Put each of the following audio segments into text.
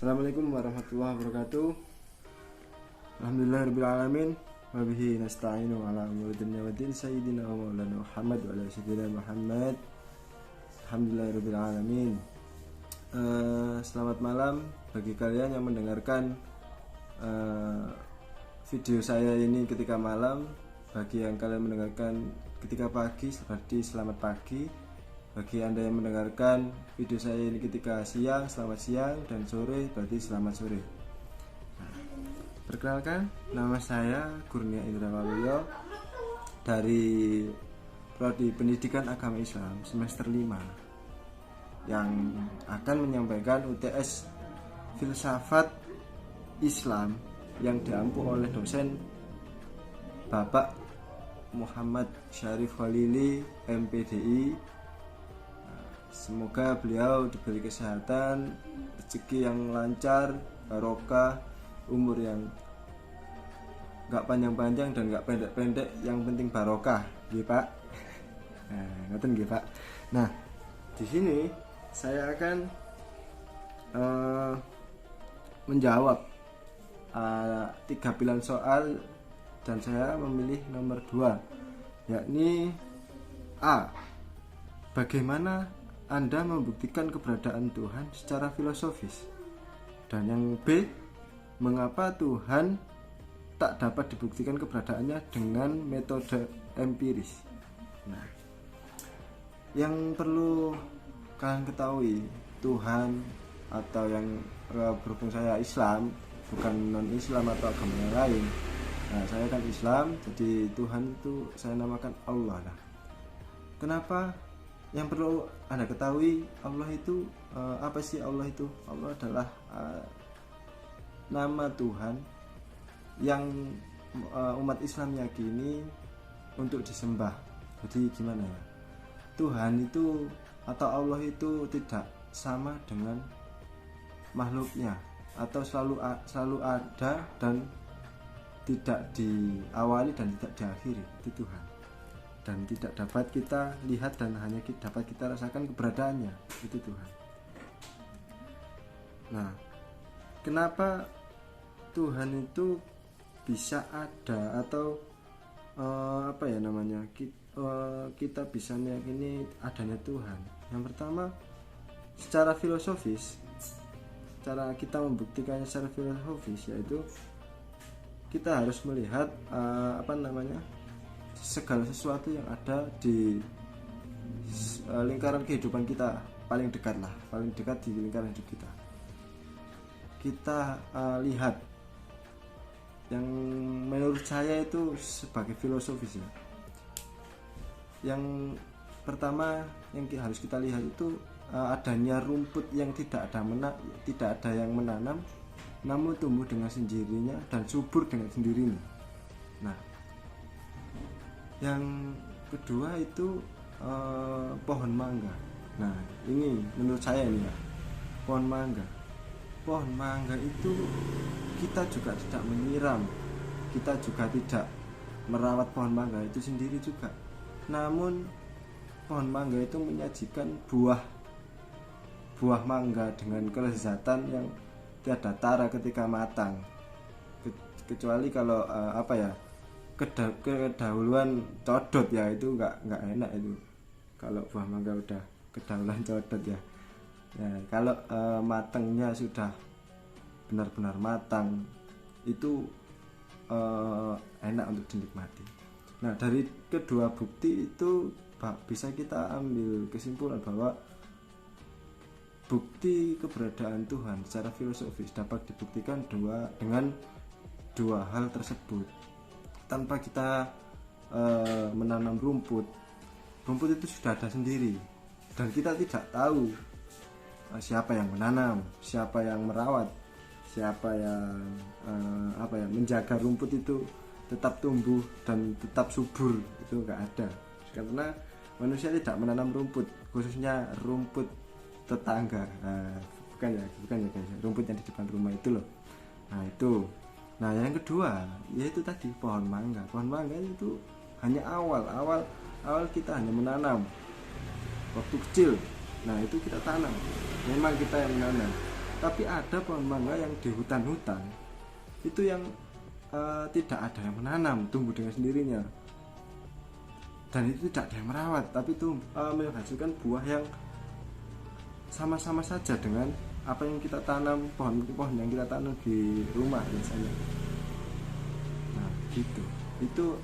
Assalamualaikum warahmatullahi wabarakatuh. Alhamdulillahirrabbilalamin. Wabihi nasta'inu ala umuri dunya waddin. Sayyidina wa maulana Muhammad wa ala sayyidina Muhammad. Alhamdulillahirrabbilalamin. Selamat malam bagi kalian yang mendengarkan video saya ini ketika malam. Bagi yang kalian mendengarkan ketika pagi, berarti selamat pagi. Bagi Anda yang mendengarkan video saya ini ketika siang, selamat siang, dan sore, berarti selamat sore. Perkenalkan, nama saya Kurnia Indra Waluyo dari Prodi Pendidikan Agama Islam semester 5 yang akan menyampaikan UTS Filsafat Islam yang diampu oleh dosen Bapak Muhammad Syarif Khalili MPDI. Semoga beliau diberi kesehatan, rezeki yang lancar, barokah, umur yang gak panjang-panjang dan gak pendek-pendek, yang penting barokah, gitu Pak. Nah, ngoten nggih Pak. Nah, di sini saya akan menjawab 3 pilihan soal dan saya memilih nomor 2, yakni A. Bagaimana Anda membuktikan keberadaan Tuhan secara filosofis? Dan yang B, mengapa Tuhan tak dapat dibuktikan keberadaannya dengan metode empiris? Nah, yang perlu kalian ketahui, Tuhan atau yang berhubung saya Islam, bukan non-Islam atau agama yang lain. Nah, saya kan Islam, jadi Tuhan itu saya namakan Allah lah. Kenapa? Yang perlu Anda ketahui, Allah itu apa sih Allah itu? Allah adalah nama Tuhan yang umat Islam yakini untuk disembah. Jadi gimana ya? Tuhan itu atau Allah itu tidak sama dengan makhluknya, atau selalu ada dan tidak diawali dan tidak diakhiri. Itu Tuhan. Dan tidak dapat kita lihat dan hanya dapat kita rasakan keberadaannya. Itu Tuhan. Nah, kenapa Tuhan itu bisa ada atau kita bisa meyakini adanya Tuhan? Yang pertama, secara filosofis, cara kita membuktikannya secara filosofis yaitu kita harus melihat segala sesuatu yang ada di lingkaran kehidupan kita, paling dekat di lingkaran hidup kita. Kita lihat yang menurut saya itu sebagai filosofis ya. Yang pertama yang harus kita lihat itu adanya rumput yang tidak ada yang menanam, namun tumbuh dengan sendirinya dan subur dengan sendirinya. Nah, yang kedua itu pohon mangga. Nah, ini menurut saya ini ya, pohon mangga itu kita juga tidak menyiram, kita juga tidak merawat pohon mangga itu sendiri juga. Namun pohon mangga itu menyajikan buah mangga dengan kelezatan yang tiada tara ketika matang. Kecuali kalau kedahuluan codot ya, itu nggak enak itu. Kalau buah mangga udah kedahuluan codot ya. Kalau matangnya sudah benar-benar matang, itu enak untuk dinikmati. Nah, dari kedua bukti itu bisa kita ambil kesimpulan bahwa bukti keberadaan Tuhan secara filosofis dapat dibuktikan dengan dua hal tersebut. Tanpa kita menanam rumput itu sudah ada sendiri, dan kita tidak tahu siapa yang menanam, siapa yang merawat, siapa yang menjaga rumput itu tetap tumbuh dan tetap subur. Itu nggak ada, karena manusia tidak menanam rumput, khususnya rumput tetangga. Bukan ya guys, rumput yang di depan rumah itu loh. Nah itu. Nah, yang kedua yaitu tadi pohon mangga. Pohon mangga itu hanya awal kita hanya menanam waktu kecil. Nah, itu kita tanam. Memang kita yang menanam. Tapi ada pohon mangga yang di hutan-hutan itu yang tidak ada yang menanam, tumbuh dengan sendirinya, dan itu tidak ada yang merawat, tapi itu menghasilkan buah yang sama-sama saja dengan apa yang kita tanam, pohon-pohon yang kita tanam di rumah biasanya. Nah, gitu. Itu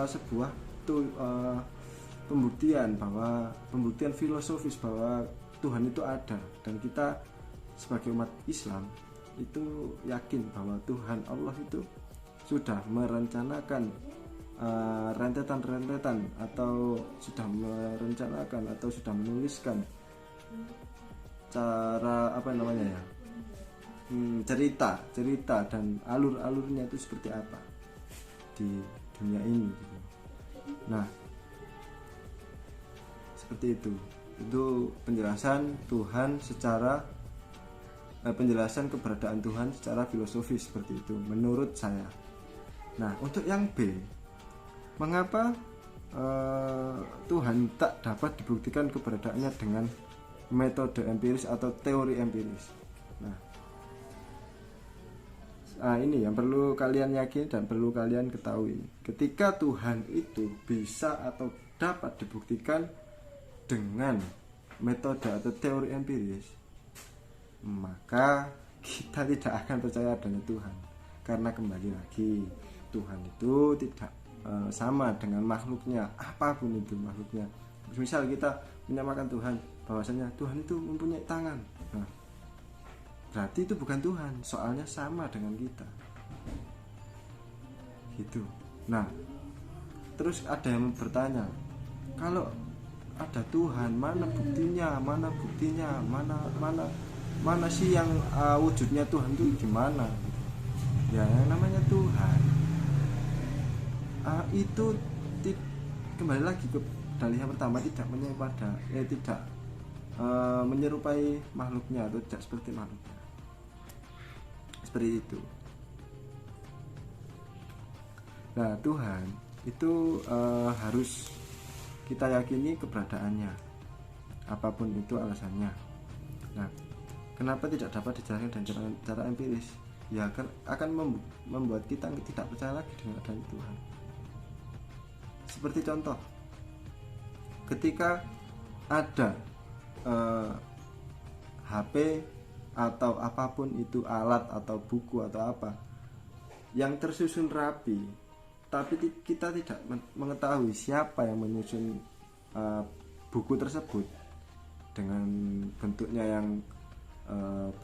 sebuah pembuktian filosofis bahwa Tuhan itu ada, dan kita sebagai umat Islam itu yakin bahwa Tuhan Allah itu sudah merencanakan rentetan atau sudah merencanakan atau sudah menuliskan cara cerita dan alurnya itu seperti apa di dunia ini gitu. Nah, seperti itu penjelasan Tuhan penjelasan keberadaan Tuhan secara filosofis, seperti itu menurut saya. Nah, untuk yang B, mengapa Tuhan tak dapat dibuktikan keberadaannya dengan metode empiris atau teori empiris? Nah, ini yang perlu kalian yakini dan perlu kalian ketahui. Ketika Tuhan itu bisa atau dapat dibuktikan dengan metode atau teori empiris, maka kita tidak akan percaya adanya Tuhan. Karena kembali lagi, Tuhan itu tidak sama dengan makhluknya, apapun itu makhluknya. Misal kita menyamakan Tuhan bahwasanya Tuhan itu mempunyai tangan, nah, berarti itu bukan Tuhan, soalnya sama dengan kita gitu. Nah, terus ada yang bertanya, kalau ada Tuhan, mana buktinya, mana sih yang wujudnya Tuhan itu gimana gitu. Ya, yang namanya Tuhan itu kembali lagi ke dalih yang pertama, tidak menyerupai makhluknya atau tidak seperti makhluknya, seperti itu. Nah, Tuhan itu harus kita yakini keberadaannya, apapun itu alasannya. Nah, kenapa tidak dapat dijelaskan dengan cara empiris? Ya, akan membuat kita tidak percaya lagi dengan adanya Tuhan. Seperti contoh, ketika ada HP atau apapun itu, alat atau buku atau apa yang tersusun rapi, tapi kita tidak mengetahui siapa yang menyusun buku tersebut dengan bentuknya yang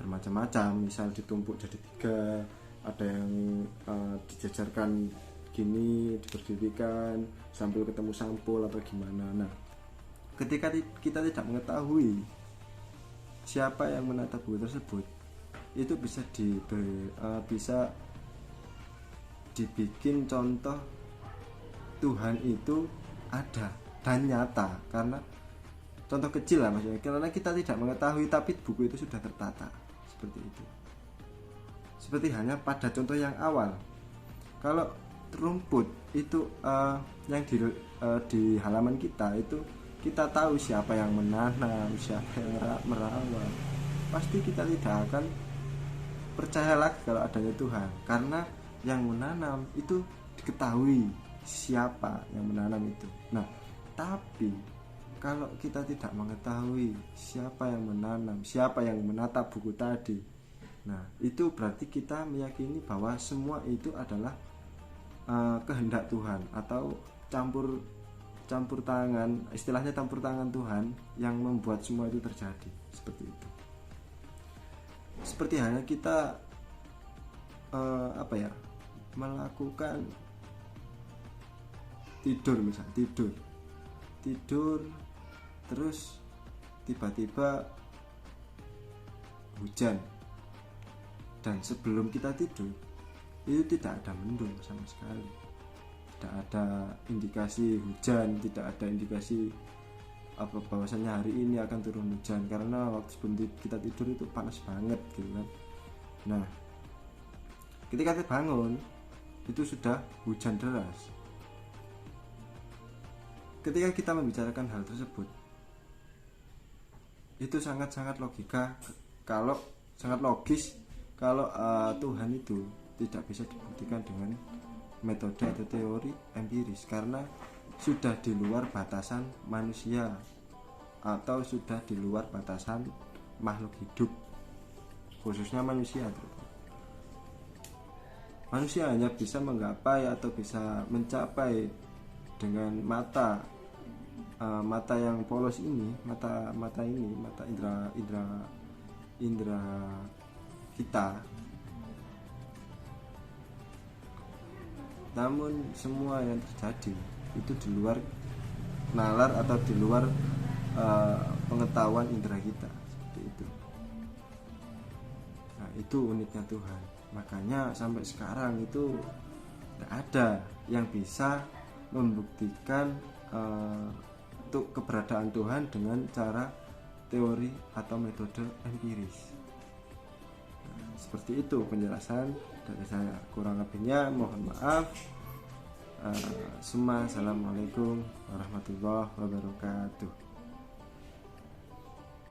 bermacam-macam, misal ditumpuk jadi 3, ada yang dijajarkan gini, diberdirikan sambil ketemu sampul atau gimana. Nah, ketika kita tidak mengetahui siapa yang menata buku tersebut, itu bisa dibikin contoh Tuhan itu ada dan nyata, karena contoh kecil lah maksudnya, karena kita tidak mengetahui tapi buku itu sudah tertata, seperti itu. Seperti hanya pada contoh yang awal, kalau rumput itu yang di halaman kita itu, kita tahu siapa yang menanam, siapa yang merawat, pasti kita tidak akan percaya lagi kalau adanya Tuhan, karena yang menanam itu diketahui siapa yang menanam itu. Nah, tapi kalau kita tidak mengetahui siapa yang menanam, siapa yang menata buku tadi, nah itu berarti kita meyakini bahwa semua itu adalah kehendak Tuhan atau campur tangan, istilahnya campur tangan Tuhan yang membuat semua itu terjadi, seperti itu. Seperti hanya kita melakukan tidur, misal tidur terus tiba-tiba hujan, dan sebelum kita tidur itu tidak ada mendung sama sekali, tidak ada indikasi hujan, tidak ada indikasi bahwasanya hari ini akan turun hujan, karena waktu sebelum kita tidur itu panas banget gitu kan. Nah, ketika kita bangun itu sudah hujan deras. Ketika kita membicarakan hal tersebut, itu sangat-sangat logika kalau sangat logis kalau Tuhan itu tidak bisa dibuktikan dengan metode atau teori empiris, karena sudah di luar batasan manusia atau sudah di luar batasan makhluk hidup, khususnya manusia. Manusia hanya bisa menggapai atau bisa mencapai dengan mata yang polos ini, mata indra kita. Namun semua yang terjadi itu di luar nalar atau di luar pengetahuan indera kita, seperti itu. Nah, itu uniknya Tuhan. Makanya sampai sekarang itu tidak ada yang bisa membuktikan untuk keberadaan Tuhan dengan cara teori atau metode empiris. Nah, seperti itu penjelasan dari saya. Kurang lebihnya mohon maaf. Assalamualaikum warahmatullahi wabarakatuh.